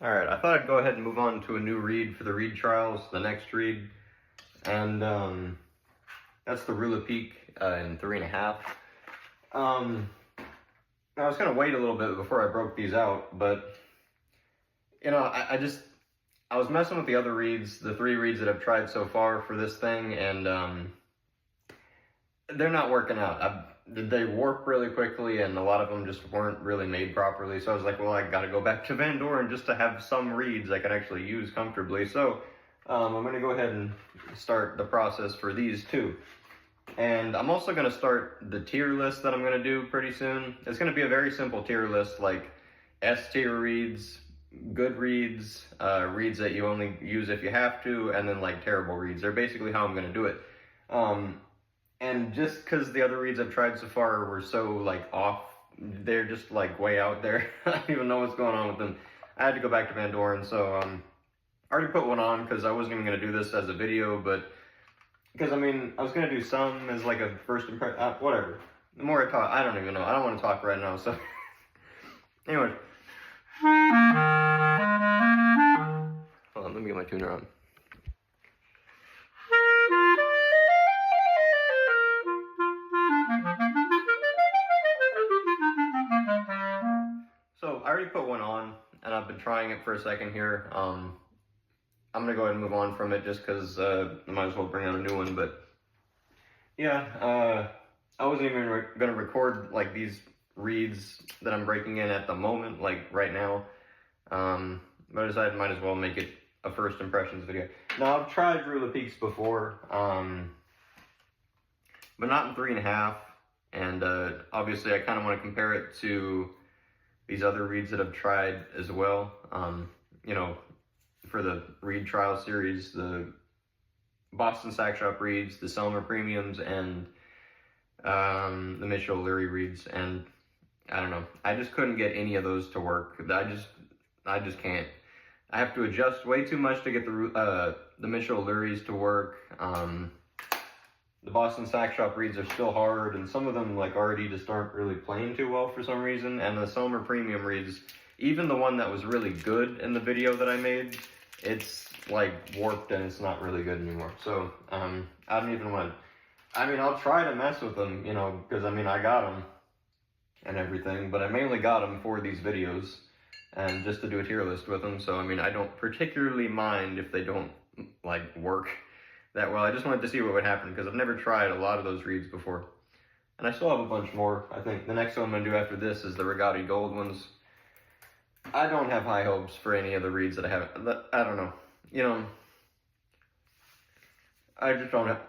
Alright, I thought I'd go ahead and move on to a new read for the read trials, the next read. And that's the Lepic in 3.5. I was going to wait a little bit before I broke these out, but, you know, I was messing with the other reads, the 3 reads that I've tried so far for this thing, and they're not working out. They warp really quickly, and a lot of them just weren't really made properly. So I was like, well, I got to go back to Vandoren just to have some reads I can actually use comfortably. So I'm going to go ahead and start the process for these too. And I'm also going to start the tier list that I'm going to do pretty soon. It's going to be a very simple tier list, like S tier reads, good reads, reads that you only use if you have to, and then like terrible reads. They're basically how I'm going to do it. And just because the other reads I've tried so far were so like off, they're just like way out there. I don't even know what's going on with them. I had to go back to Vandoren, so I already put one on because I wasn't even going to do this as a video, but because I mean, I was going to do some as like a first impression, whatever. The more I talk, I don't even know. I don't want to talk right now, so anyway. Hold on, let me get my tuner on. So I already put one on, and I've been trying it for a second here. I'm gonna go ahead and move on from it just because I might as well bring out a new one. But yeah, I wasn't even gonna record like these reads that I'm breaking in at the moment, like right now. But I decided I might as well make it a first impressions video. Now I've tried Lepics before, but not in 3.5. And obviously I kind of want to compare it to these other reads that I've tried as well. You know, for the read trial series, the Boston Sack Shop reads, the Selmer Premiums, and the Mitchell Lurie reads. And I don't know, I just couldn't get any of those to work. I just can't. I have to adjust way too much to get the Mitchell Luries to work. The Boston Sack Shop reads are still hard, and some of them like already just aren't really playing too well for some reason. And the Selmer Premium reads, even the one that was really good in the video that I made, it's like warped and it's not really good anymore. So I don't even want to, I mean, I'll try to mess with them, you know, because I mean, I got them and everything, but I mainly got them for these videos and just to do a tier list with them. So I mean, I don't particularly mind if they don't like work that well. I just wanted to see what would happen because I've never tried a lot of those reads before. And I still have a bunch more. I think the next one I'm going to do after this is the Regatta Gold ones. I don't have high hopes for any of the reads that I haven't. I don't know. You know, I just don't have.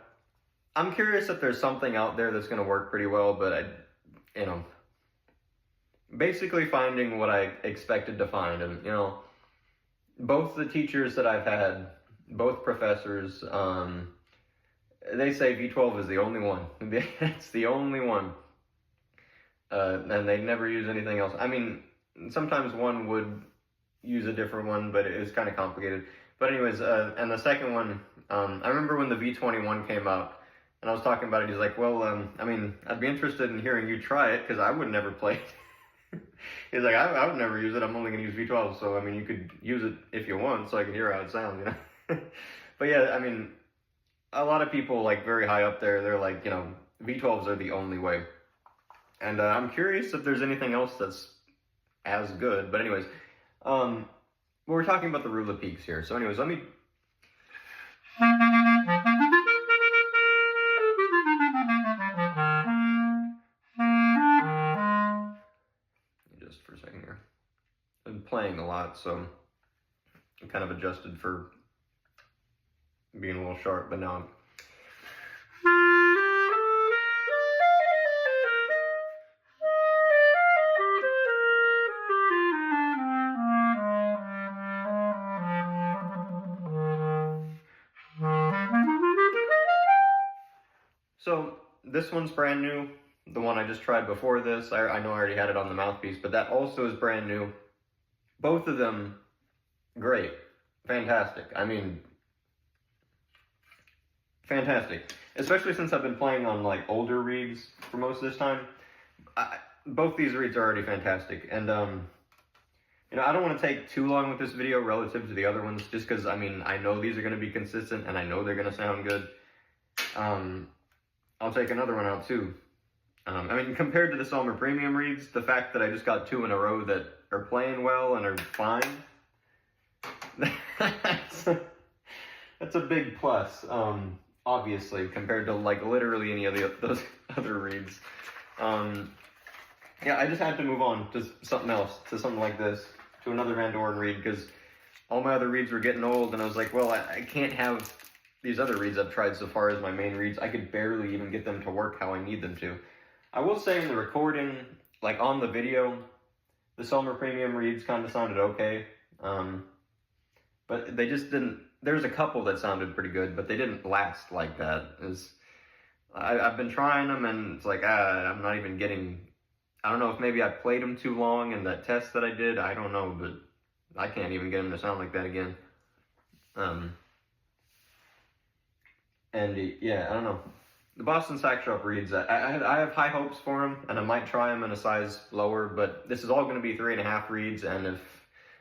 I'm curious if there's something out there that's going to work pretty well, but you know, basically finding what I expected to find. And, you know, both the teachers that I've had, both professors, they say V12 is the only one. It's the only one. And they never use anything else. I mean, sometimes one would use a different one, but it was kind of complicated. But anyways, and the second one, I remember when the V21 came out, and I was talking about it, he's like, well, I mean, I'd be interested in hearing you try it, because I would never play it. He's like, I would never use it, I'm only going to use V12, so, I mean, you could use it if you want, so I can hear how it sounds, you know? But yeah, I mean, a lot of people, like, very high up there, they're like, you know, V12s are the only way. And I'm curious if there's anything else that's as good. But anyways, we're talking about the Lepics here. So anyways, let me... Just for a second here. I've been playing a lot, so I'm kind of adjusted for being a little sharp, but now I'm... So this one's brand new. The one I just tried before this, I know I already had it on the mouthpiece, but that also is brand new. Both of them, great, fantastic. I mean, fantastic. Especially since I've been playing on like older reeds for most of this time. Both these reeds are already fantastic. And You know, I don't want to take too long with this video relative to the other ones, just because, I mean, I know these are going to be consistent, and I know they're going to sound good. I'll take another one out, too. I mean, compared to the Selmer Premium reeds, the fact that I just got 2 in a row that are playing well and are fine, that's a big plus, obviously, compared to, like, literally any of those other reeds. Yeah, I just had to move on to something else, to something like this, to another Vandoren reed, because all my other reeds were getting old, and I was like, well, I can't have these other reeds I've tried so far as my main reeds. I could barely even get them to work how I need them to. I will say in the recording, like on the video, the Selmer Premium reeds kind of sounded okay, but they just didn't. There's a couple that sounded pretty good, but they didn't last like that. I've been trying them, and it's like, I'm not even getting... I don't know if maybe I played them too long in that test that I did. I don't know, but I can't even get them to sound like that again. And yeah, I don't know. The Boston Sack Shop reeds, I have high hopes for them, and I might try them in a size lower, but this is all going to be 3.5 reeds, and if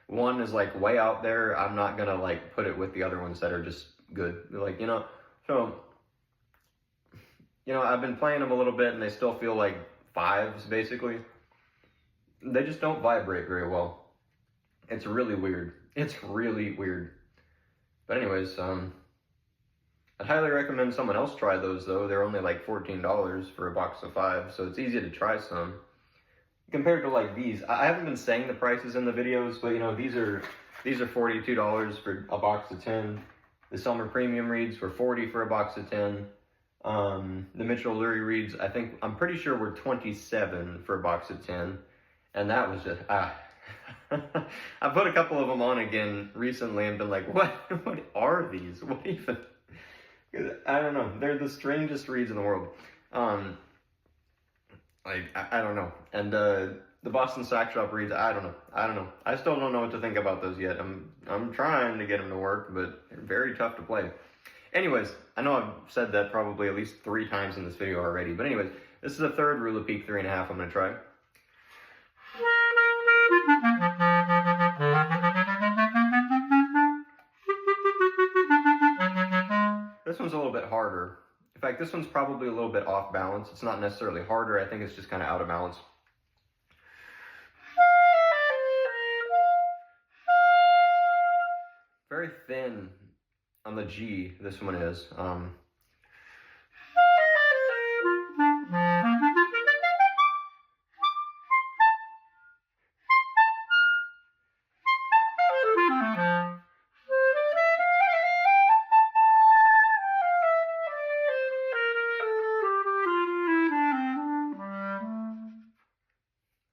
one is like way out there, I'm not going to like put it with the other ones that are just good. Like, you know, so, you know, I've been playing them a little bit, and they still feel like 5s, basically. They just don't vibrate very well. It's really weird. It's really weird. But anyways, I'd highly recommend someone else try those, though. They're only like $14 for a box of 5, so it's easy to try some. Compared to like these, I haven't been saying the prices in the videos, but you know, these are $42 for a box of 10. The Selmer Premium reeds were $40 for a box of 10. The Mitchell Lurie reeds, I'm pretty sure were $27 for a box of 10, and that was just, I put a couple of them on again recently and been like, what are these? What even? I don't know, they're the strangest reeds in the world. Like, I don't know, and the Boston Sack Shop reeds, I don't know, I still don't know what to think about those yet. I'm trying to get them to work, but they're very tough to play. Anyways, I know I've said that probably at least 3 times in this video already, but anyways, this is the third Lepic 3.5 I'm going to try. This one's a little bit harder. In fact, this one's probably a little bit off balance. It's not necessarily harder, I think it's just kind of out of balance. Very thin on the G, this one is.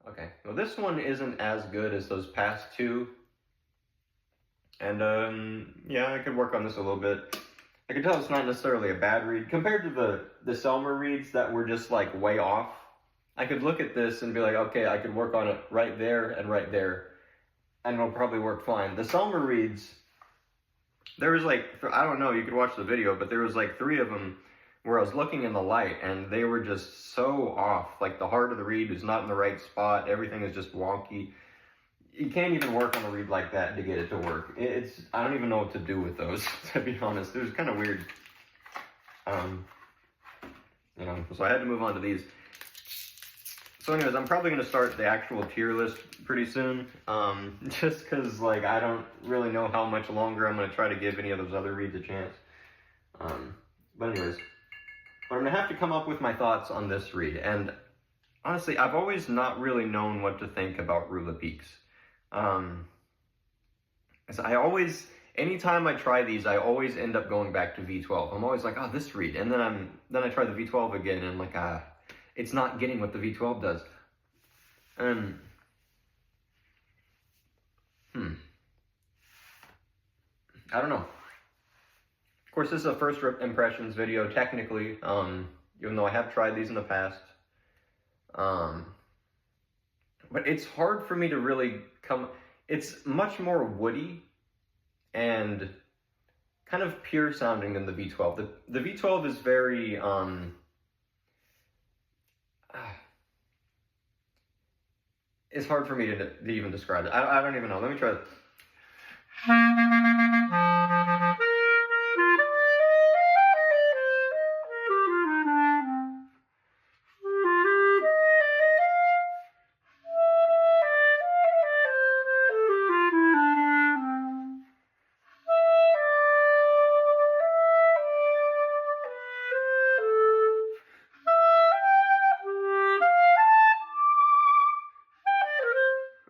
Okay, well this one isn't as good as those past 2. And yeah, I could work on this a little bit. I can tell it's not necessarily a bad reed. Compared to the Selmer reeds that were just like way off, I could look at this and be like, okay, I could work on it right there, and it'll probably work fine. The Selmer reeds, there was like, I don't know, you could watch the video, but there was like 3 of them where I was looking in the light, and they were just so off. Like, the heart of the reed is not in the right spot, everything is just wonky. You can't even work on a reed like that to get it to work. I don't even know what to do with those, to be honest. It was kind of weird. You know, so I had to move on to these. So anyways, I'm probably going to start the actual tier list pretty soon. Just because, like, I don't really know how much longer I'm going to try to give any of those other reeds a chance. But anyways, I'm going to have to come up with my thoughts on this reed. And honestly, I've always not really known what to think about Lepics. So anytime I try these, I always end up going back to V12. I'm always like, oh, this reed, and then I try the V12 again, and I'm like, it's not getting what the V12 does. I don't know. Of course, this is a first impressions video, technically, even though I have tried these in the past. But it's hard for me to really it's much more woody and kind of pure sounding than the V12. The V12 is very, it's hard for me to even describe it. I don't even know. Let me try.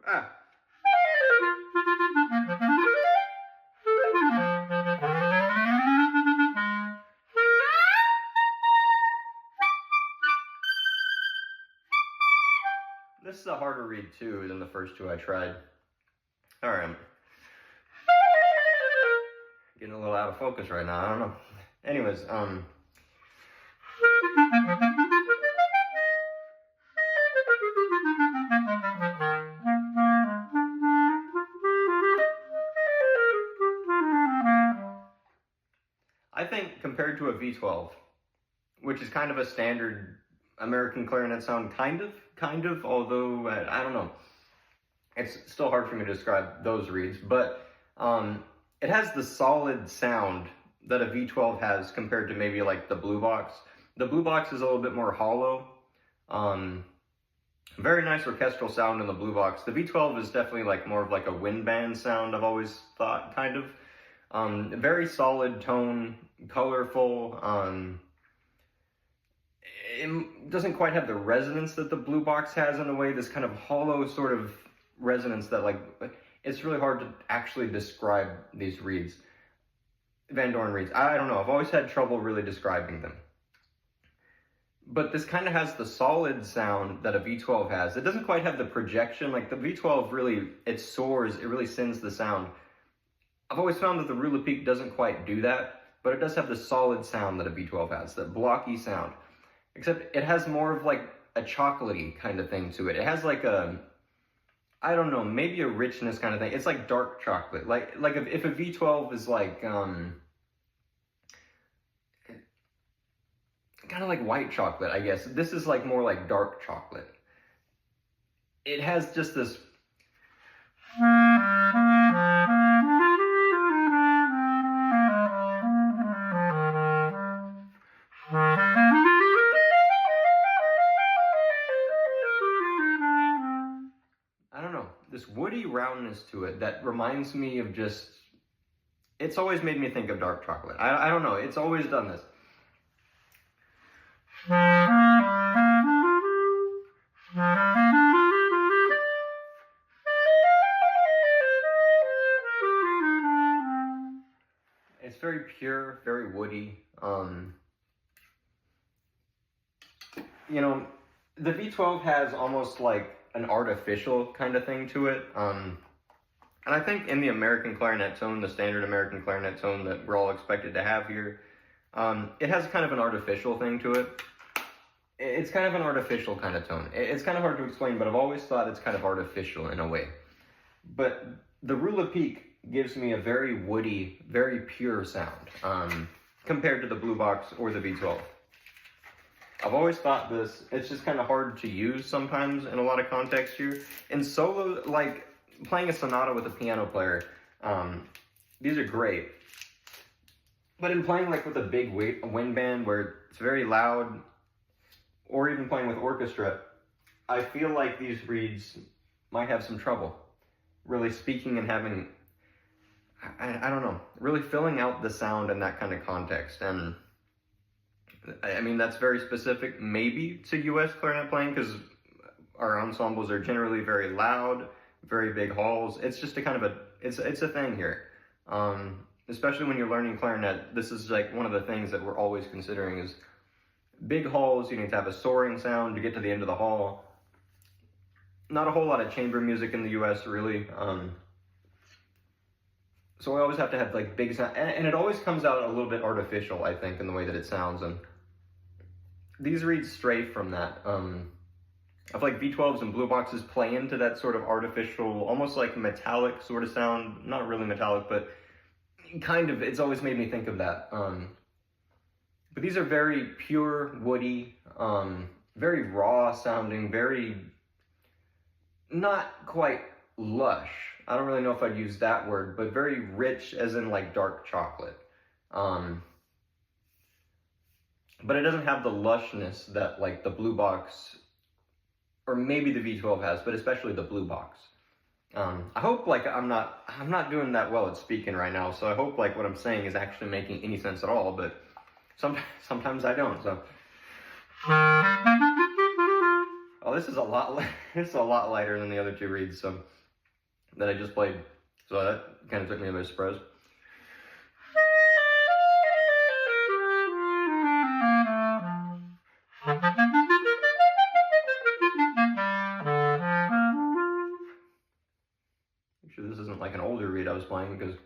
Ah. This is a harder reed too than the first two I tried. Alright, I'm getting a little out of focus right now, I don't know. Anyways, I think compared to a V12, which is kind of a standard American clarinet sound, kind of, although I don't know. It's still hard for me to describe those reeds, but it has the solid sound that a V12 has compared to maybe like the Blue Box. The Blue Box is a little bit more hollow. Very nice orchestral sound in the Blue Box. The V12 is definitely like more of like a wind band sound, I've always thought, kind of. Very solid tone, colorful. It doesn't quite have the resonance that the Blue Box has in a way, this kind of hollow sort of resonance that like, it's really hard to actually describe these reeds. Vandoren reeds, I don't know, I've always had trouble really describing them. But this kind of has the solid sound that a V12 has. It doesn't quite have the projection, like the V12 really, it soars, it really sends the sound. I've always found that the Lepic doesn't quite do that, but it does have the solid sound that a V12 has, that blocky sound. Except it has more of like a chocolatey kind of thing to it. It has like a, I don't know, maybe a richness kind of thing. It's like dark chocolate. Like if a V12 is like, kind of like white chocolate, I guess. This is like more like dark chocolate. It has just this... I don't know, this woody roundness to it that reminds me of just, it's always made me think of dark chocolate. I don't know, it's always done this. It's very pure, very woody. You know, the V12 has almost like an artificial kind of thing to it. And I think in the American clarinet tone, the standard American clarinet tone that we're all expected to have here, it has kind of an artificial thing to it. It's kind of an artificial kind of tone. It's kind of hard to explain, but I've always thought it's kind of artificial in a way. But the Lepic gives me a very woody, very pure sound compared to the Blue Box or the V12. I've always thought this, it's just kind of hard to use sometimes in a lot of context here. In solo, like playing a sonata with a piano player, these are great. But in playing like with a big wind band where it's very loud, or even playing with orchestra, I feel like these reeds might have some trouble really speaking and having, I don't know, really filling out the sound in that kind of context. And I mean, that's very specific maybe to US clarinet playing, because our ensembles are generally very loud, very big halls. It's just a kind of a, it's a thing here. Especially when you're learning clarinet, this is like one of the things that we're always considering is big halls. You need to have a soaring sound to get to the end of the hall. Not a whole lot of chamber music in the US really. So we always have to have like big sound, and it always comes out a little bit artificial, I think, in the way that it sounds. And these reeds stray from that. I feel like V12s and Blue Boxes play into that sort of artificial, almost like metallic sort of sound. Not really metallic, but kind of, it's always made me think of that. But these are very pure, woody, very raw sounding, very, not quite lush. I don't really know if I'd use that word, but very rich, as in like dark chocolate. But it doesn't have the lushness that like the blue box, or maybe the V12 has, but especially the blue box. I hope like I'm not doing that well at speaking right now, so I hope like what I'm saying is actually making any sense at all, but sometimes I don't, so. Oh, this is a lot lighter than the other two reeds that I just played, so that kind of took me by surprise. Make sure this isn't like an older reed I was playing, because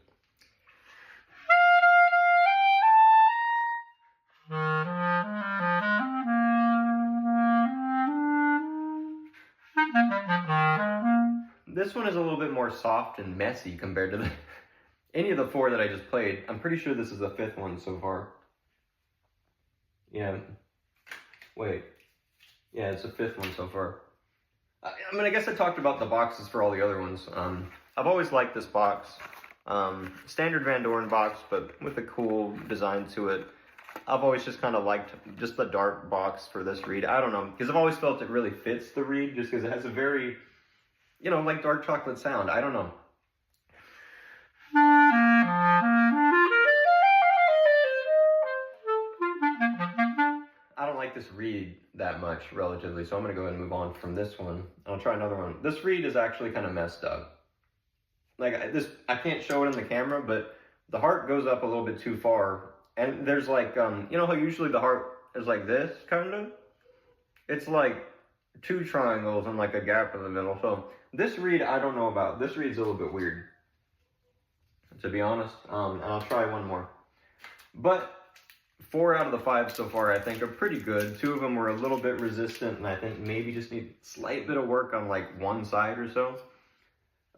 this one is a little bit more soft and messy compared to any of the four that I just played. I'm pretty sure this is the fifth one so far. Yeah. Wait. Yeah, it's the fifth one so far. I mean, I guess I talked about the boxes for all the other ones. I've always liked this box. Standard Vandoren box, but with a cool design to it. I've always just kind of liked just the dark box for this reed. I don't know, because I've always felt it really fits the reed, just because it has a very, you know, like dark chocolate sound. I don't know. I don't like this reed that much, relatively, so I'm going to go ahead and move on from this one. I'll try another one. This reed is actually kind of messed up. Like, I can't show it in the camera, but the heart goes up a little bit too far. And there's like, you know how usually the heart is like this, kind of? It's like two triangles and like a gap in the middle. So this reed, I don't know about. This reed's a little bit weird, to be honest. And I'll try one more. But 4 out of the 5 so far, I think, are pretty good. 2 of them were a little bit resistant, and I think maybe just need a slight bit of work on like one side or so.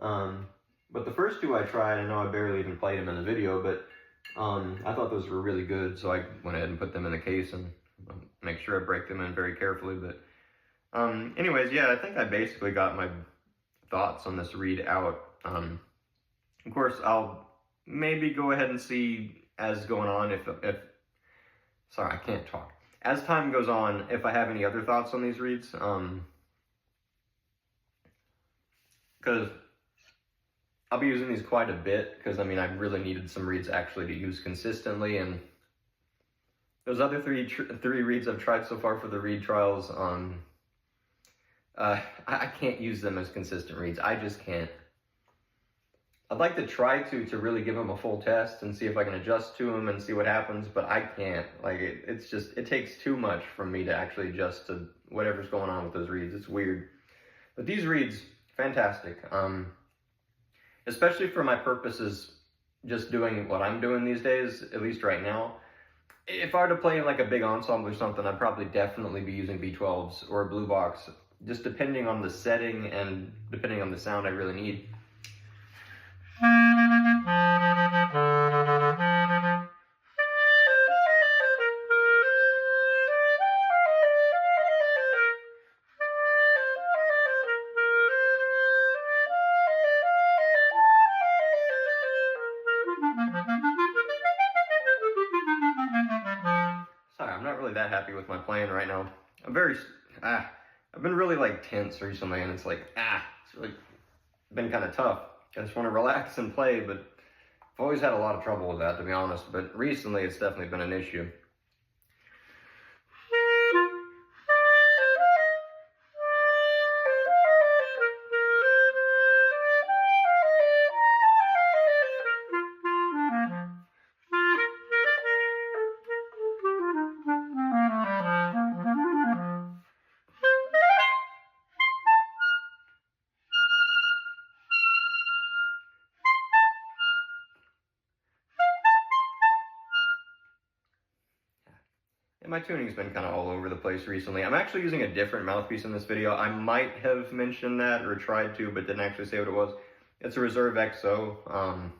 But the first 2 I tried, I know I barely even played them in the video, but I thought those were really good, so I went ahead and put them in the case and make sure I break them in very carefully. But anyways, yeah, I think I basically got my thoughts on this reed out. Of course, I'll maybe go ahead and see as going on if sorry, I can't talk. As time goes on, if I have any other thoughts on these reeds, because I'll be using these quite a bit, because I mean, I really needed some reeds actually to use consistently, and those other three reeds I've tried so far for the reed trials, I can't use them as consistent reeds. I just can't. I'd like to try to really give them a full test and see if I can adjust to them and see what happens, but I can't. Like, it takes too much from me to actually adjust to whatever's going on with those reeds. It's weird. But these reeds, fantastic. Especially for my purposes, just doing what I'm doing these days, at least right now. If I were to play in like a big ensemble or something, I'd probably definitely be using V12s or a blue box, just depending on the setting and depending on the sound I really need. Sorry, I'm not really that happy with my playing right now. I've been really like tense recently, and it's like, it's really been kind of tough. I just want to relax and play, but I've always had a lot of trouble with that, to be honest. But recently, it's definitely been an issue. And my tuning's been kind of all over the place recently. I'm actually using a different mouthpiece in this video. I might have mentioned that or tried to, but didn't actually say what it was. It's a Reserve XO.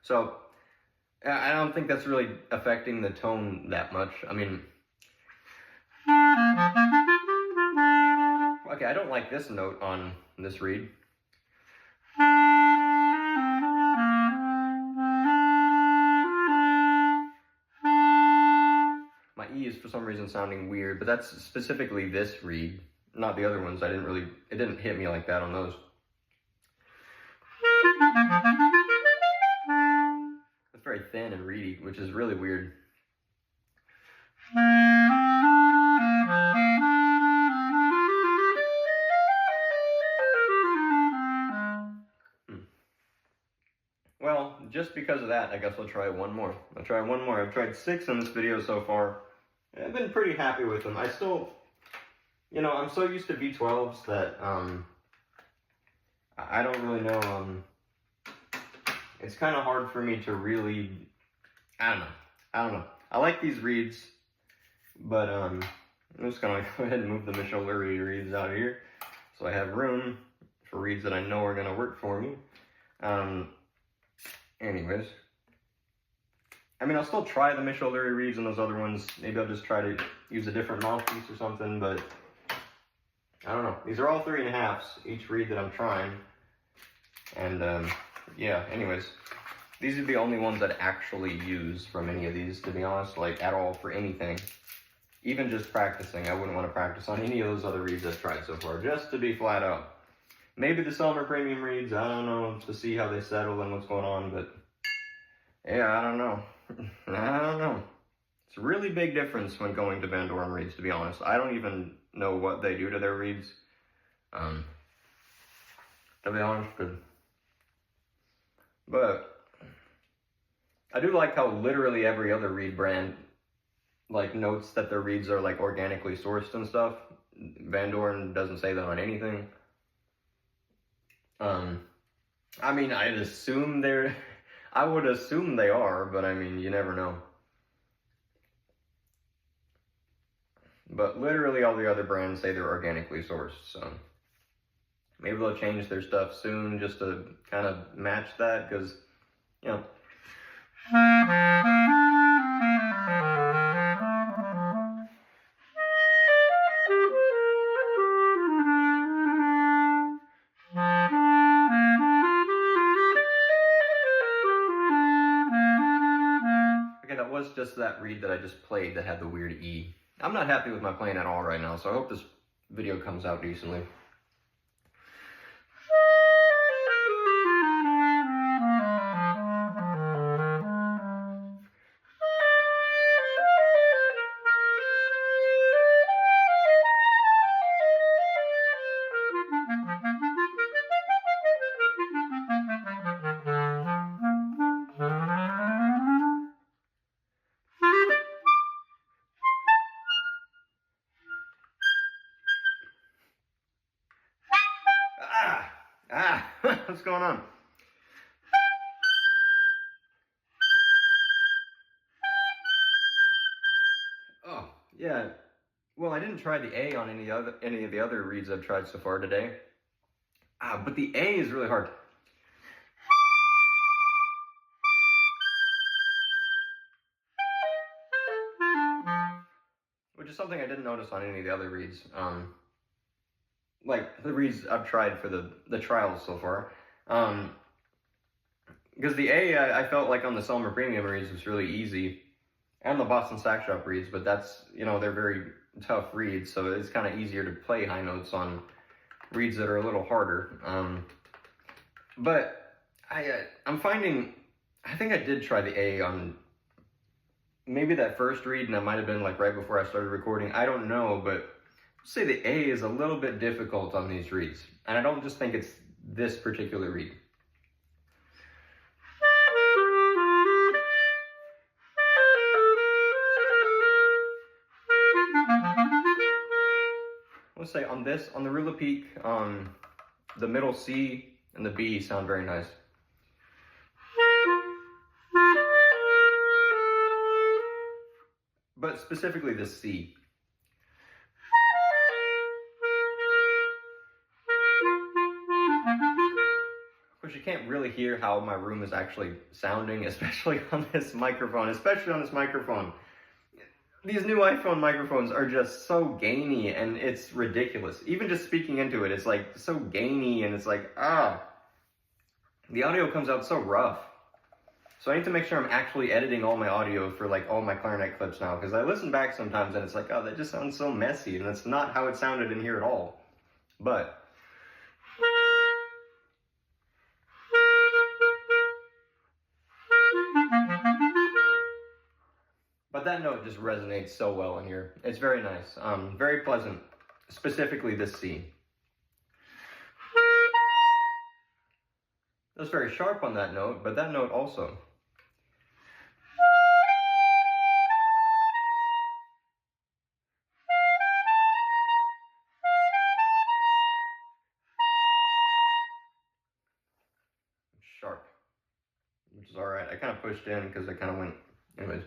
So I don't think that's really affecting the tone that much. I mean, Okay, I don't like this note on this reed. My E is for some reason sounding weird, but that's specifically this reed, not the other ones. It didn't hit me like that on those. It's very thin and reedy, which is really weird. Well, just because of that, I guess I'll try one more. I'll try one more. I've tried 6 in this video so far. I've been pretty happy with them. I still, you know, I'm so used to V12s that, I don't really know, it's kind of hard for me to really, I don't know. I like these reeds, but, I'm just gonna go ahead and move the Michel-Lurie reeds out of here, so I have room for reeds that I know are gonna work for me. Anyways, I mean, I'll still try the Michel-Lurie reeds and those other ones. Maybe I'll just try to use a different mouthpiece or something, but I don't know. These are all 3.5s, each reed that I'm trying. And, yeah, anyways, these are the only ones I'd actually use from any of these, to be honest, like, at all for anything. Even just practicing, I wouldn't want to practice on any of those other reeds I've tried so far, just to be flat out. Maybe the Selmer Premium reeds, I don't know, to see how they settle and what's going on, but yeah, I don't know. I don't know. It's a really big difference when going to Vandoren reeds, to be honest. I don't even know what they do to their reeds, to be honest, but I do like how literally every other reed brand, like, notes that their reeds are, like, organically sourced and stuff. Vandoren doesn't say that on anything. I mean, I would assume they are, but I mean, you never know. But literally all the other brands say they're organically sourced, so maybe they'll change their stuff soon just to kind of match that, because, you know. That was just that reed that I just played that had the weird E. I'm not happy with my playing at all right now, so I hope this video comes out decently. What's going on? Oh, yeah. Well, I didn't try the A on any of the other reeds I've tried so far today. But the A is really hard. Which is something I didn't notice on any of the other reeds. Like the reeds I've tried for the trials so far. Because the A, I felt like on the Selmer Premium reeds was really easy. And the Boston Sack Shop reeds, but that's, you know, they're very tough reeds, so it's kind of easier to play high notes on reeds that are a little harder. But I'm finding, I think I did try the A on maybe that first read, and that might have been like right before I started recording. I don't know, but I'd say the A is a little bit difficult on these reeds. And I don't just think it's this particular reed. Let's say on the Lepic, the middle C and the B sound very nice. But specifically the C. Of course, you can't really hear how my room is actually sounding, especially on this microphone. these new iPhone microphones are just so gainy, and it's ridiculous. Even just speaking into it, it's like so gainy, and it's like, the audio comes out so rough. So I need to make sure I'm actually editing all my audio for like all my clarinet clips now, because I listen back sometimes and it's like, oh, that just sounds so messy, and that's not how it sounded in here at all. But that note just resonates so well in here. It's very nice, very pleasant, specifically this C. That's very sharp on that note, but that note also. Sharp, which is all right. I kind of pushed in because I kind of went, anyways.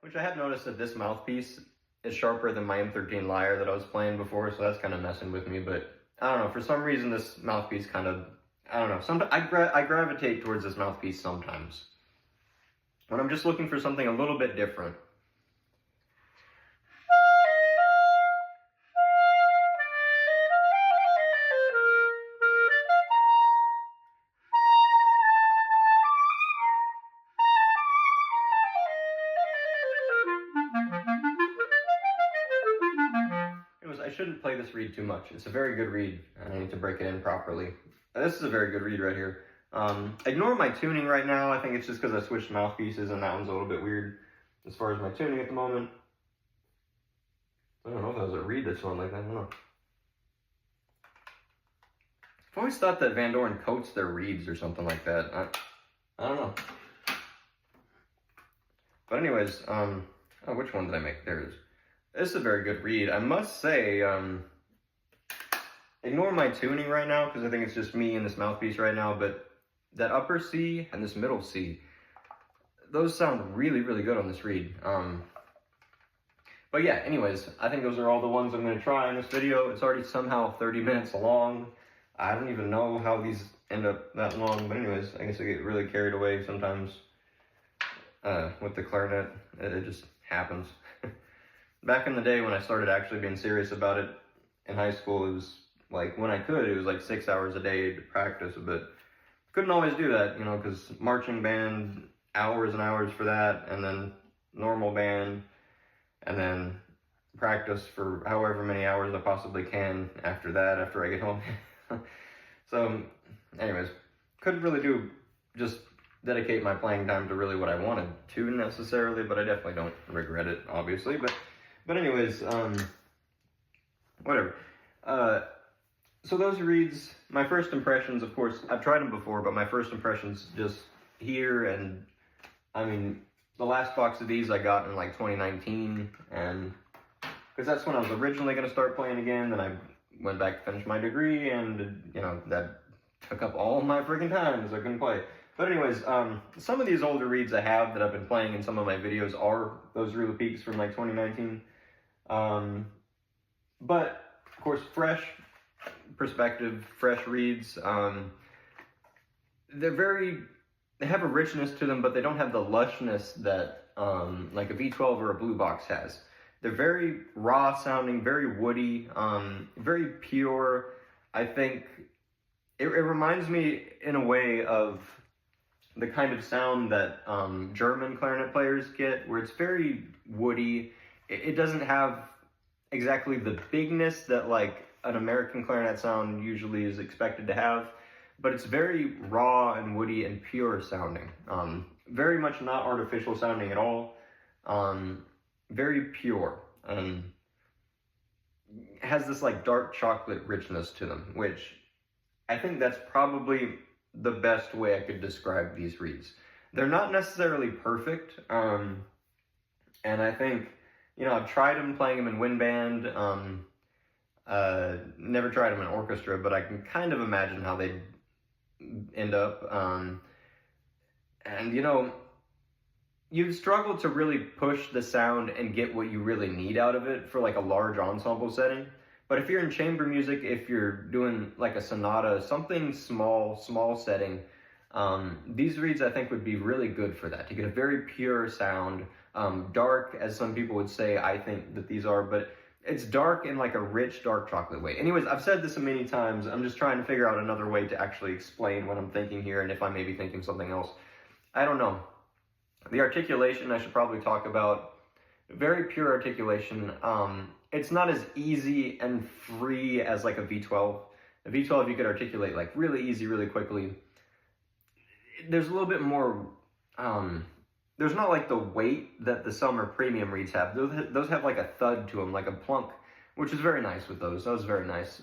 Which I have noticed that this mouthpiece is sharper than my M13 Lyre that I was playing before, so that's kind of messing with me. But I don't know, for some reason this mouthpiece kind of, I don't know, sometimes I gravitate towards this mouthpiece sometimes when I'm just looking for something a little bit different. I shouldn't play this reed too much. It's a very good reed, and I need to break it in properly. This is a very good reed right here. Ignore my tuning right now. I think it's just because I switched mouthpieces, and that one's a little bit weird as far as my tuning at the moment. I don't know if that was a reed that sounded like that. I don't know. I've always thought that Vandoren coats their reeds or something like that. I don't know. But anyways, oh, which one did I make? There it is. This is a very good reed. I must say, ignore my tuning right now because I think it's just me and this mouthpiece right now, but that upper C and this middle C, those sound really, really good on this reed. But yeah, anyways, I think those are all the ones I'm going to try in this video. It's already somehow 30 minutes long. I don't even know how these end up that long, but anyways, I guess I get really carried away sometimes with the clarinet. It just happens. Back in the day when I started actually being serious about it in high school, it was like, when I could, it was like 6 hours a day to practice, but couldn't always do that, you know, because marching band, hours and hours for that, and then normal band, and then practice for however many hours I possibly can after that, after I get home. So, anyways, couldn't really just dedicate my playing time to really what I wanted to necessarily, but I definitely don't regret it, obviously, but anyways, whatever. So those reeds, my first impressions, of course, I've tried them before, but my first impressions just here, and I mean, the last box of these I got in like 2019, and because that's when I was originally going to start playing again, then I went back to finish my degree, and, you know, that took up all my freaking time, so I couldn't play. But anyways, some of these older reeds I have that I've been playing in some of my videos are those Lepics from like 2019. But, of course, fresh perspective, fresh reeds, they have a richness to them, but they don't have the lushness that like a V12 or a Blue Box has. They're very raw sounding, very woody, very pure. I think it reminds me in a way of the kind of sound that German clarinet players get, where it's very woody. It doesn't have exactly the bigness that like an American clarinet sound usually is expected to have, but it's very raw and woody and pure sounding. Very much not artificial sounding at all. Very pure, and has this like dark chocolate richness to them, which I think that's probably the best way I could describe these reeds. They're not necessarily perfect, and I think, you know, I've tried them playing them in wind band, never tried them in orchestra, but I can kind of imagine how they'd end up, and, you know, you'd struggle to really push the sound and get what you really need out of it for like a large ensemble setting. But if you're in chamber music, if you're doing like a sonata, something small setting, these reeds I think would be really good for that, to get a very pure sound. Dark, as some people would say, I think that these are, but it's dark in like a rich dark chocolate way. Anyways, I've said this many times. I'm just trying to figure out another way to actually explain what I'm thinking here, and if I may be thinking something else. I don't know. The articulation I should probably talk about. Very pure articulation. It's not as easy and free as like a V12. A V12 you could articulate like really easy, really quickly. There's a little bit more, there's not like the weight that the Summer Premium reeds have. Those have like a thud to them, like a plunk, which is very nice with those. That was very nice.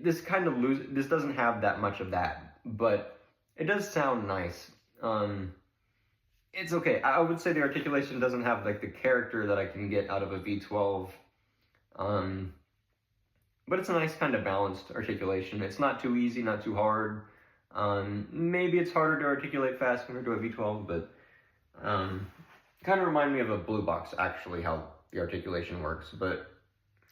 This kind of this doesn't have that much of that, but it does sound nice. It's okay. I would say the articulation doesn't have like the character that I can get out of a V12. But it's a nice kind of balanced articulation. It's not too easy, not too hard. Maybe it's harder to articulate fast compared to a V12, but kind of remind me of a blue box, actually, how the articulation works. But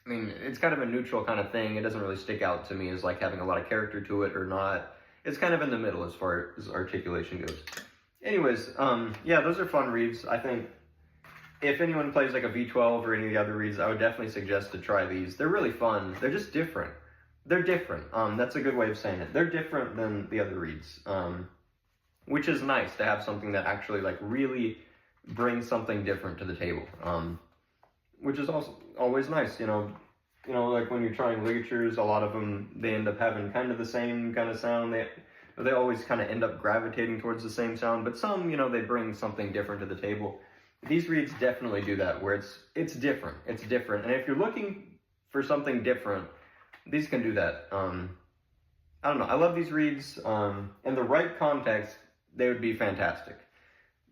I mean, it's kind of a neutral kind of thing. It doesn't really stick out to me as like having a lot of character to it or not. It's kind of in the middle as far as articulation goes. Anyways, yeah, those are fun reeds. I think if anyone plays like a V12 or any of the other reeds, I would definitely suggest to try these. They're really fun. They're just different. They're different. That's a good way of saying it. They're different than the other reeds, which is nice to have something that actually like really brings something different to the table, which is also always nice. You know, like when you're trying ligatures, a lot of them, they end up having kind of the same kind of sound. They always kind of end up gravitating towards the same sound, but some, they bring something different to the table. These reeds definitely do that, where it's different. It's different, and if you're looking for something different, these can do that. I don't know. I love these reeds. In the right context, they would be fantastic.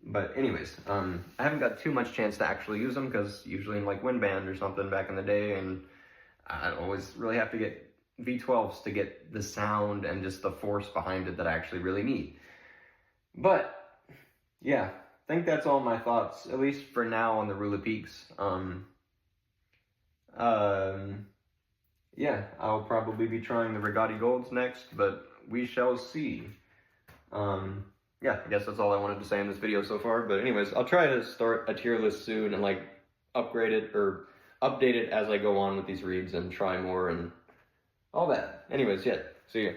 But anyways, I haven't got too much chance to actually use them, because usually in like wind band or something back in the day, and I always really have to get V12s to get the sound and just the force behind it that I actually really need. But yeah, I think that's all my thoughts, at least for now, on the Lepics. Yeah, I'll probably be trying the Regatta Golds next, but we shall see. Yeah, I guess that's all I wanted to say in this video so far. But anyways, I'll try to start a tier list soon and like upgrade it or update it as I go on with these reeds and try more and all that. Anyways, yeah, see you.